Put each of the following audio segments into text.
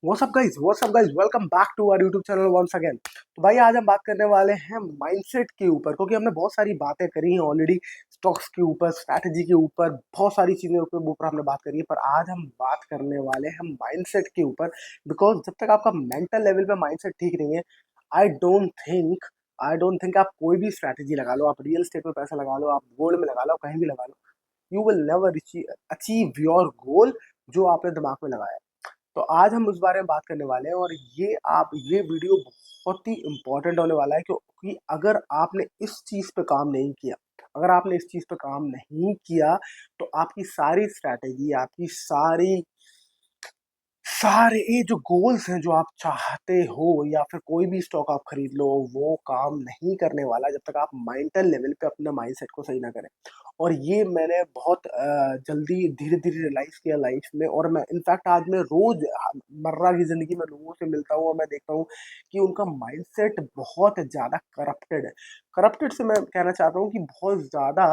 WhatsApp guys welcome back to our YouTube channel once again. तो भाई आज हम बात करने वाले हैं माइंडसेट के ऊपर, क्योंकि हमने बहुत सारी बातें करी हैं ऑलरेडी। स्टॉक्स के ऊपर, स्ट्रैटेजी के ऊपर, बहुत सारी चीज़ों के ऊपर हमने बात करी है, पर आज हम बात करने वाले हैं माइंडसेट के ऊपर। बिकॉज जब तक आपका मेंटल लेवल पे माइंडसेट ठीक नहीं है, I don't think I don't think आप कोई भी स्ट्रैटेजी लगा लो, आप रियल एस्टेट में पैसा लगा लो, आप गोल्ड में लगा लो, कहीं भी लगा लो, you will never achieve your goal जो आपने दिमाग में लगाया। तो आज हम उस बारे में बात करने वाले हैं, और ये वीडियो बहुत ही इम्पोर्टेंट होने वाला है, क्योंकि अगर आपने इस चीज़ पे काम नहीं किया, अगर आपने इस चीज़ पे काम नहीं किया, तो आपकी सारी स्ट्रैटेजी, आपकी सारे ये जो गोल्स हैं जो आप चाहते हो, या फिर कोई भी स्टॉक आप खरीद लो, वो काम नहीं करने वाला जब तक आप मेंटल लेवल पे अपने माइंडसेट को सही ना करें। और ये मैंने बहुत जल्दी धीरे धीरे रियलाइज किया लाइफ में, और मैं इनफैक्ट आज मैं रोज मर्रा की जिंदगी में लोगों से मिलता हूँ और मैं देखता हूँ कि उनका माइंडसेट बहुत ज्यादा करप्टेड है। करप्टेड से मैं कहना चाहता हूँ कि बहुत ज्यादा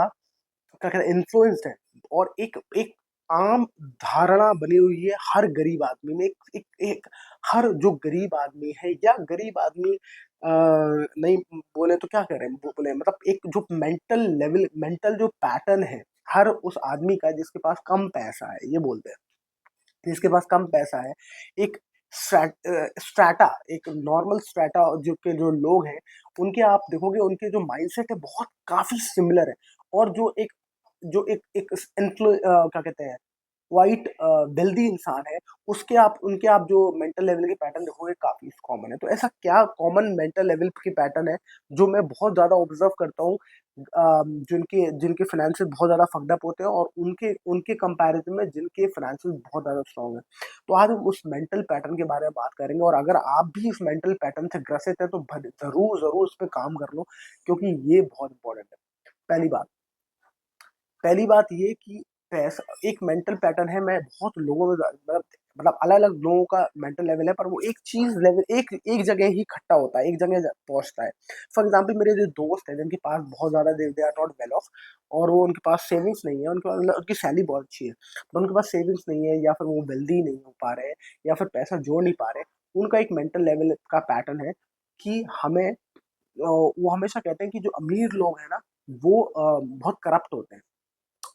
क्या कहते हैं, इन्फ्लुएंस्ड है। और एक एक आम धारणा बनी हुई है हर गरीब आदमी में, एक हर जो गरीब आदमी है, या गरीब आदमी नहीं बोले तो क्या करें, बोले मतलब एक जो मेंटल जो पैटर्न है हर उस आदमी का जिसके पास कम पैसा है, ये बोलते हैं, जिसके पास कम पैसा है, एक स्ट्रैटा, एक नॉर्मल स्ट्रैटा जो के जो लोग हैं, उनके आप देखोगे उनके जो माइंडसेट है बहुत काफी सिमिलर है। और जो एक क्या कहते हैं, वाइट वेल्दी इंसान है, उसके आप उनके आप जो मेंटल लेवल के पैटर्न देखोगे काफी कॉमन है। तो ऐसा क्या कॉमन मेंटल लेवल की पैटर्न है जो मैं बहुत ज्यादा ऑब्जर्व करता हूँ, जिनके जिनके फाइनेंशियल बहुत ज्यादा फक्ड अप होते हैं, और उनके उनके कंपैरिजन में जिनके फाइनेंशियल बहुत ज्यादा स्ट्रांग है। तो आज हम उस मेंटल पैटर्न के बारे में बात करेंगे, और अगर आप भी इस मेंटल पैटर्न से ग्रसित है तो जरूर जरूर उस पर काम कर लो, क्योंकि ये बहुत इंपॉर्टेंट है। पहली बात पहली बात ये कि पैसा एक मेंटल पैटर्न है। मैं बहुत लोगों में मतलब अलग अलग लोगों का मेंटल लेवल है, पर वो एक चीज लेवल एक एक जगह ही इकट्ठा होता है, एक जगह पहुंचता है। फॉर एग्जाम्पल मेरे जो दोस्त हैं जिनके पास बहुत ज्यादा they are not well off, और वो उनके पास सेविंग्स नहीं है, उनके पास मतलब उनकी सैलरी बहुत अच्छी है, पर उनके पास सेविंग्स नहीं है, या फिर वो वेल्दी नहीं हो पा रहे, या फिर पैसा जोड़ नहीं पा रहे। उनका एक मेंटल लेवल का पैटर्न है कि वो हमेशा कहते हैं कि जो अमीर लोग हैं ना, वो बहुत करप्ट होते हैं।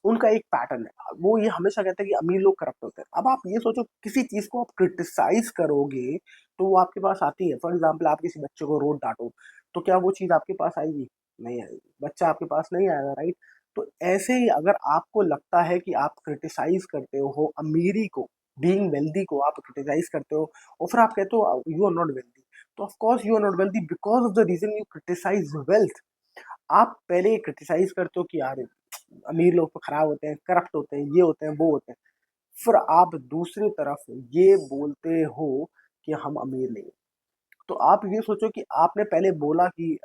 उनका एक पैटर्न है, वो ये हमेशा कहते हैं कि अमीर लोग करप्ट होते हैं। अब आप ये सोचो, किसी चीज को आप क्रिटिसाइज करोगे तो वो आपके पास आती है। फॉर एग्जाम्पल आप किसी बच्चे को रोड डांटो, तो क्या वो चीज आपके पास आएगी? नहीं आएगी, बच्चा आपके पास नहीं आएगा, राइट? तो ऐसे ही अगर आपको लगता है कि आप क्रिटिसाइज करते हो अमीरी को, बीइंग वेल्दी को आप क्रिटिसाइज करते हो, और फिर आप कहते हो यू आर नॉट वेल्दी, तो of course you are not wealthy because of the reason you criticise wealth. आप पहले क्रिटिसाइज करते हो कि यार अमीर लोग तो खराब होते हैं, करप्ट होते हैं, ये होते हैं, वो होते हैं, फिर आप दूसरी तरफ ये बोलते हो कि हम अमीर नहीं हैं। तो आप ये सोचो कि आपने पहले बोला कि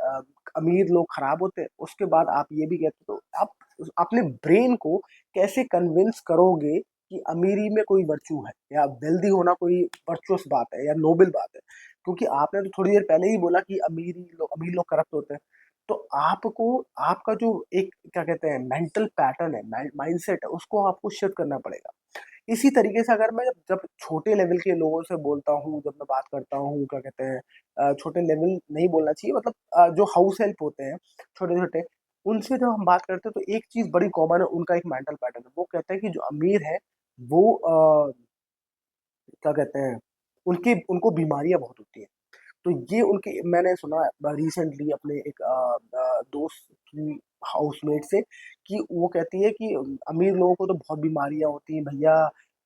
अमीर लोग खराब होते हैं, उसके बाद आप ये भी कहते हो, तो आप अपने ब्रेन को कैसे कन्विंस करोगे कि अमीरी में कोई वर्चू है, या वेल्दी होना कोई वर्चुअस बात है या नोबल बात है? क्योंकि आपने तो थोड़ी देर पहले ही बोला कि अमीर लोग करप्ट होते हैं। तो आपको आपका जो एक क्या कहते हैं मेंटल पैटर्न है, माइंडसेट है, उसको आपको शिफ्ट करना पड़ेगा। इसी तरीके से अगर मैं जब छोटे लेवल के लोगों से बोलता हूँ, जब मैं बात करता हूँ, क्या कहते हैं, छोटे लेवल नहीं बोलना चाहिए, मतलब जो हाउस हेल्प होते हैं छोटे छोटे, उनसे जब हम बात करते हैं तो एक चीज बड़ी कॉमन है, उनका एक मेंटल पैटर्न है। वो कहते हैं कि जो अमीर है वो क्या कहते हैं, उनके उनको बीमारियां बहुत होती हैं। तो ये उनके मैंने सुना रिसेंटली अपने एक दोस्त की हाउसमेट से, कि वो कहती है कि अमीर लोगों को तो बहुत बीमारियां होती हैं भैया,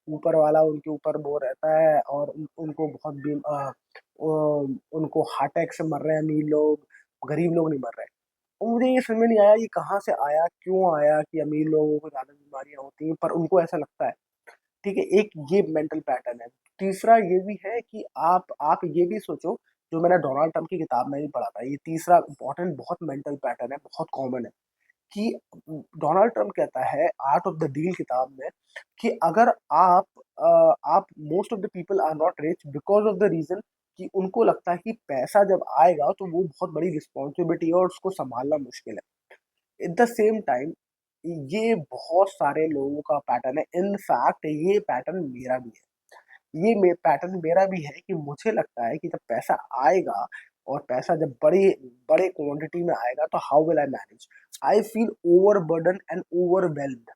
ऊपर वाला उनके ऊपर वो रहता है, और उनको बहुत उनको हार्ट अटैक से मर रहे हैं अमीर लोग, गरीब लोग नहीं मर रहे हैं। और मुझे ये समझ में नहीं आया ये कहाँ से आया, क्यों आया कि अमीर लोगों को ज्यादा बीमारियां होती हैं, पर उनको ऐसा लगता है। ठीक है, एक ये मेंटल पैटर्न है। तीसरा ये भी है कि आप ये भी सोचो, जो मैंने डोनाल्ड ट्रम्प की किताब में भी पढ़ा था, ये तीसरा इंपॉर्टेंट बहुत मेंटल पैटर्न है, बहुत कॉमन है, कि डोनाल्ड ट्रम्प कहता है आर्ट ऑफ द डील किताब में, कि अगर आप most of the people are not rich because of the reason कि उनको लगता है कि पैसा जब आएगा तो वो बहुत बड़ी रिस्पॉन्सिबिलिटी है और उसको संभालना मुश्किल है। एट द सेम टाइम ये बहुत सारे लोगों का पैटर्न है, इनफैक्ट ये पैटर्न मेरा भी है। ये पैटर्न मेरा भी है कि मुझे लगता है कि जब पैसा आएगा और पैसा जब बड़े बड़े क्वांटिटी में आएगा तो how will I manage. I feel overburden and overwhelmed.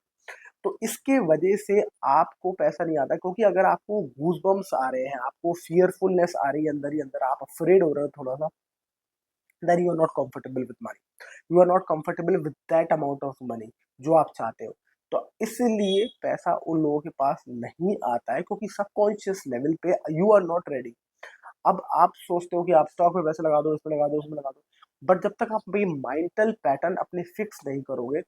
तो इसके वजह से आपको पैसा नहीं आता, क्योंकि अगर आपको गूज़बम्प्स आ रहे हैं, आपको फ़ियरफुलनेस आ रही है अंदर ही अंदर, आप अफ़्रेड हो रहे हो थोड़ा-सा, then you are not comfortable with money. You are not comfortable with that amount of money जो आप चाहते हो। तो इसलिए पैसा उन लोगों के पास नहीं आता है, क्योंकि सबकॉन्शियस लेवल पे यू आर नॉट रेडी। अब आप सोचते हो कि आप स्टॉक में पैसे लगा दो, इसमें लगा दो, उसमें लगा दो। बट जब तक आप ये मेंटल पैटर्न अपने फिक्स नहीं करोगे,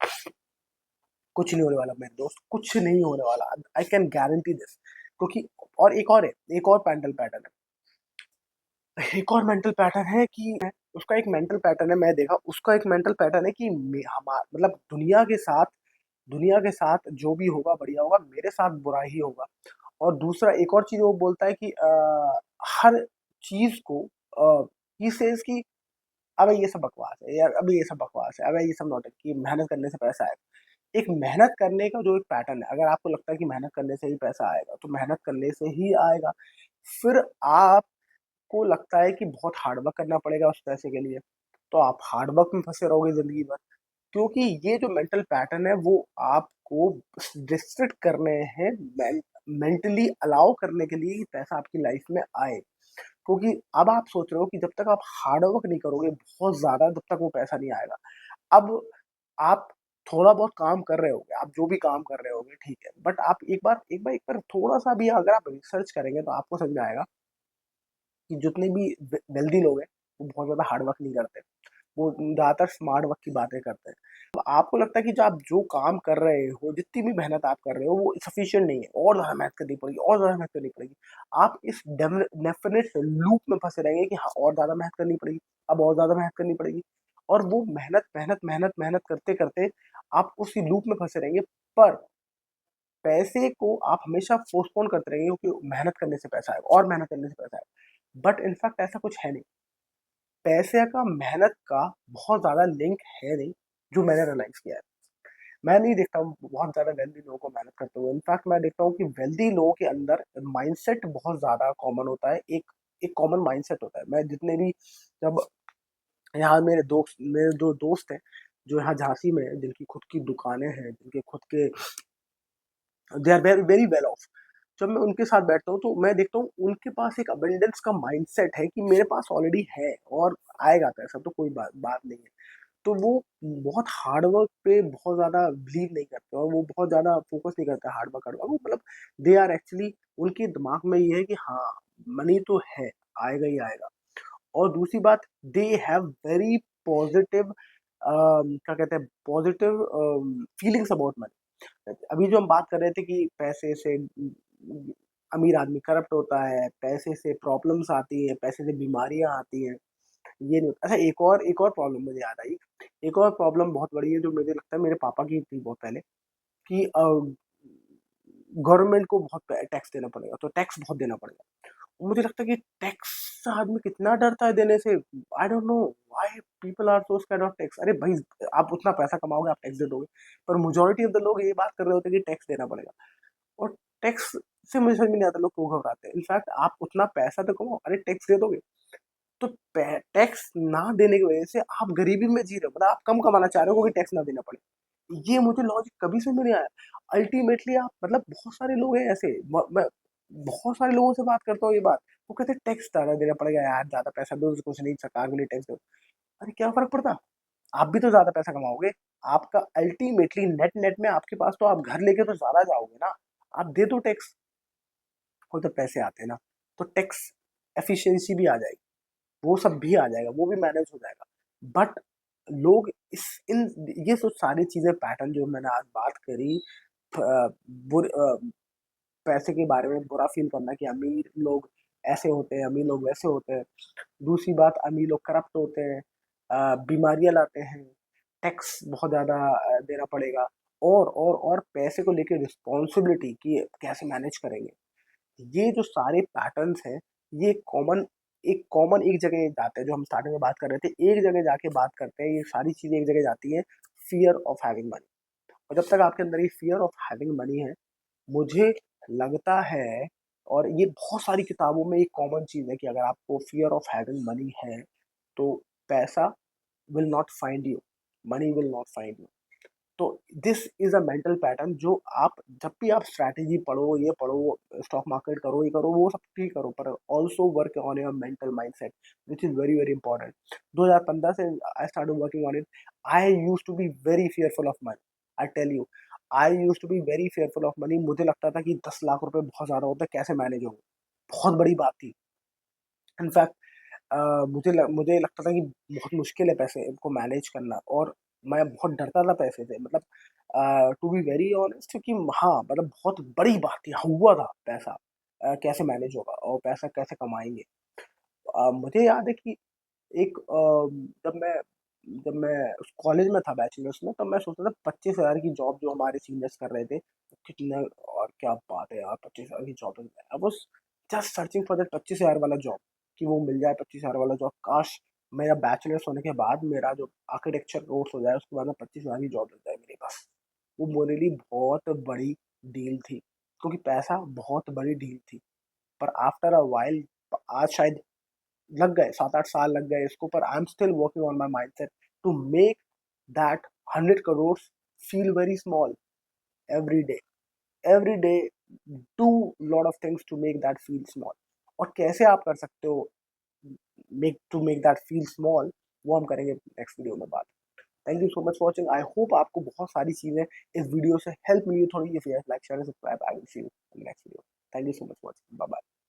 कुछ नहीं होने वाला मेरे दोस्त, कुछ नहीं होने वाला। I can guarantee this. क्योंकि और एक और है, एक और मेंटल पैटर्न है। एक और मेंटल पैटर्न है कि उसका एक मेंटल पैटर्न है, मैं देखा उसका एक मेंटल पैटर्न है कि मतलब दुनिया के साथ जो भी होगा बढ़िया होगा, मेरे साथ बुरा ही होगा। और दूसरा एक और चीज़ वो बोलता है कि हर चीज़ को ही सेज़ कि अबे ये सब बकवास है यार, अबे ये सब बकवास है, अबे ये सब नौटंकी, मेहनत करने से पैसा आएगा। एक मेहनत करने का जो एक पैटर्न है, अगर आपको लगता है कि मेहनत करने से ही पैसा आएगा, तो मेहनत करने से ही आएगा। फिर आपको लगता है कि बहुत हार्ड वर्क करना पड़ेगा उस पैसे के लिए, तो आप हार्ड वर्क में फँसे रहोगे ज़िंदगी भर। क्योंकि ये जो मेंटल पैटर्न है वो आपको रिस्ट्रिक्ट करने हैं, मेंटली अलाउ करने के लिए कि पैसा आपकी लाइफ में आए। क्योंकि अब आप सोच रहे हो कि जब तक आप हार्ड वर्क नहीं करोगे बहुत ज़्यादा, तब तक वो पैसा नहीं आएगा। अब आप थोड़ा बहुत काम कर रहे होगे, आप जो भी काम कर रहे होगे ठीक है, बट आप एक बार थोड़ा-सा भी अगर आप रिसर्च करेंगे तो आपको समझ में आएगा कि जितने भी वेल्दी लोग हैं, वो बहुत ज़्यादा हार्ड वर्क नहीं करते। वो ज़्यादातर स्मार्ट वर्क की बातें करते हैं। अब आपको लगता है कि जो आप जो काम कर रहे हो, जितनी भी मेहनत आप कर रहे हो, वो सफिशिएंट नहीं है, और ज़्यादा मेहनत करनी पड़ेगी, और ज़्यादा मेहनत करनी पड़ेगी। आप इस डेफ़िनिट लूप में फँसे रहेंगे कि हाँ, और ज़्यादा मेहनत करनी पड़ेगी, अब और ज़्यादा मेहनत करनी पड़ेगी। और वो मेहनत, मेहनत, मेहनत, मेहनत करते-करते आप उसी लूप में फँसे रहेंगे। पर पैसे को आप हमेशा पोस्टपोन करते रहेंगे, क्योंकि मेहनत करने से पैसा आएगा और मेहनत करने से पैसा आएगा। बट इन फैक्ट ऐसा कुछ है नहीं। पैसे का मेहनत का बहुत ज़्यादा लिंक है नहीं, जो मैंने रियलाइज़ किया है। मैं नहीं देखता हूँ बहुत ज़्यादा वेल्दी लोगों को मेहनत करते हुए। इनफैक्ट मैं देखता हूँ कि वेल्दी लोगों के अंदर माइंडसेट बहुत ज़्यादा कॉमन होता है। एक कॉमन माइंडसेट होता है। मैं जितने भी जब यहाँ मेरे जो दोस्त हैं, जो यहाँ झांसी में हैं, जिनकी खुद की दुकानें हैं, जिनके खुद के they are very very well off. जब मैं उनके साथ बैठता हूँ तो मैं देखता हूँ उनके पास एक अबंडेंस का माइंडसेट है कि मेरे पास ऑलरेडी है और आएगा पैसा, तो कोई बात बात नहीं है। तो वो बहुत हार्ड वर्क पे बहुत ज़्यादा बिलीव नहीं करते और वो बहुत ज़्यादा फ़ोकस नहीं करते हार्ड वर्क। वो मतलब दे आर एक्चुअली, उनके दिमाग में ये है कि हाँ, मनी तो है, आएगा ही आएगा। और दूसरी बात, दे हैव वेरी पॉज़िटिव क्या कहते हैं, पॉज़िटिव फीलिंग्स अबाउट मनी। अभी जो हम बात कर रहे थे कि पैसे से अमीर आदमी करप्ट होता है, पैसे से प्रॉब्लम्स आती हैं, पैसे से बीमारियाँ आती हैं। ये नहीं अच्छा, एक और प्रॉब्लम मुझे याद आई। एक और प्रॉब्लम बहुत बड़ी है जो मुझे लगता है मेरे पापा की थी बहुत पहले, कि गवर्नमेंट को बहुत टैक्स देना पड़ेगा, तो टैक्स बहुत देना पड़ेगा। मुझे लगता है कि टैक्स से आदमी कितना डरता है देने से। I don't know why people are so scared of tax. अरे भाई, आप उतना पैसा कमाओगे, आप टैक्स दे दोगे। पर मेजॉरिटी ऑफ द लोग ये बात कर रहे होते हैं कि टैक्स देना पड़ेगा। और टैक्स से मुझे समझ में नहीं आता लोग क्यों घबराते हैं। इनफैक्ट आप उतना पैसा तो कमाओ, अरे टैक्स दे दोगे। तो टैक्स ना देने की वजह से आप गरीबी में जी रहे हो, मतलब आप कम कमाना चाह रहे हो क्योंकि टैक्स ना देना पड़े। ये मुझे लॉजिक कभी समझ में नहीं आया। अल्टीमेटली आप मतलब बहुत सारे लोग हैं ऐसे, मैं बहुत सारे लोगों से बात करता हूँ ये बात, वो कहते हैं टैक्स ज़्यादा देना पड़ेगा यार, ज़्यादा पैसा दो, कुछ नहीं, सरकार के लिए टैक्स दो। अरे क्या फर्क पड़ता, आप भी तो ज़्यादा पैसा कमाओगे। आपका अल्टीमेटली नेट नेट में आपके पास तो आप घर लेके तो ज़्यादा जाओगे ना। आप दे दो टैक्स, और जब पैसे आते हैं ना, तो टैक्स एफिशिएंसी भी आ जाएगी, वो सब भी आ जाएगा, वो भी मैनेज हो जाएगा। बट लोग इस इन ये जो सारी चीज़ें पैटर्न जो मैंने आज बात करी, पैसे के बारे में बुरा फ़ील करना कि अमीर लोग ऐसे होते हैं, अमीर लोग वैसे होते हैं। दूसरी बात, अमीर लोग करप्ट होते हैं, बीमारियाँ लाते हैं, टैक्स बहुत ज़्यादा देना पड़ेगा, और पैसे को लेके रिस्पॉन्सिबिलिटी कि कैसे मैनेज करेंगे। ये जो सारे पैटर्न्स हैं, ये कॉमन एक जगह जाते हैं, जो हम स्टार्टिंग में बात कर रहे थे, एक जगह जाके बात करते हैं, ये सारी चीज़ें एक जगह जाती हैं, फ़ियर ऑफ हैविंग मनी। और जब तक आपके अंदर ये फ़ियर ऑफ हैविंग मनी है, मुझे लगता है, और ये बहुत सारी किताबों में एक कॉमन चीज़ है कि अगर आपको फ़ियर ऑफ हैविंग मनी है, तो पैसा will not find you, money will not find you. तो this is a mental pattern जो आप जब भी आप स्ट्रैटेजी पढ़ो, ये पढ़ो, स्टॉक मार्केट करो, ये करो, वो सब ठीक करो, पर also work on your mental mindset which is very, very important. 2015 से I started working on it. I used to be very fearful of money. I tell you, I used to be very fearful of money. मुझे लगता था कि 10 लाख रुपए बहुत ज़्यादा होता है, कैसे मैनेज होंगे? बहुत बड़ी बात थी। इनफैक्ट मुझे लगता था कि बहुत मुश्किल है पैसे इनको मैनेज करना, और मैं बहुत डरता था पैसे से। मतलब टू बी वेरी ऑनेस्ट कि हाँ, मतलब बहुत बड़ी बात थी, हुआ था पैसा, कैसे मैनेज होगा और पैसा कैसे कमाएँगे। मुझे याद है कि एक जब मैं कॉलेज में था बैचलर्स में, तब मैं सोचता था 25,000 की जॉब जो हमारे सीनियर्स कर रहे थे, तो कितने, और क्या बात है यार, 25,000 की job. I was just searching for that 25,000 वाला जॉब, कि वो मिल जाए 25,000 वाला जॉब। काश मेरा बैचलर्स होने के बाद मेरा जो आर्किटेक्चर कोर्स हो जाए, उसके बाद में 25,000 की जॉब लग जाए मेरे पास। वो मेरे लिए बहुत बड़ी डील थी, क्योंकि पैसा बहुत बड़ी डील थी। पर आफ्टर अ व्हाइल, आज शायद लग गए, 7-8 साल लग गए इसको, पर I am still working on my mindset to make that 100 crore feel very small every day. Every day do lot of things to make that feel small. और कैसे आप कर सकते हो मेक दैट फील स्मॉल, वो हम करेंगे नेक्स्ट वीडियो में बात। Thank you so much for watching. I hope आपको बहुत सारी चीजें इस वीडियो से हेल्प मिली थोड़ी। Like share subscribe. I will see you in next video. Thank you so much for watching. Bye bye.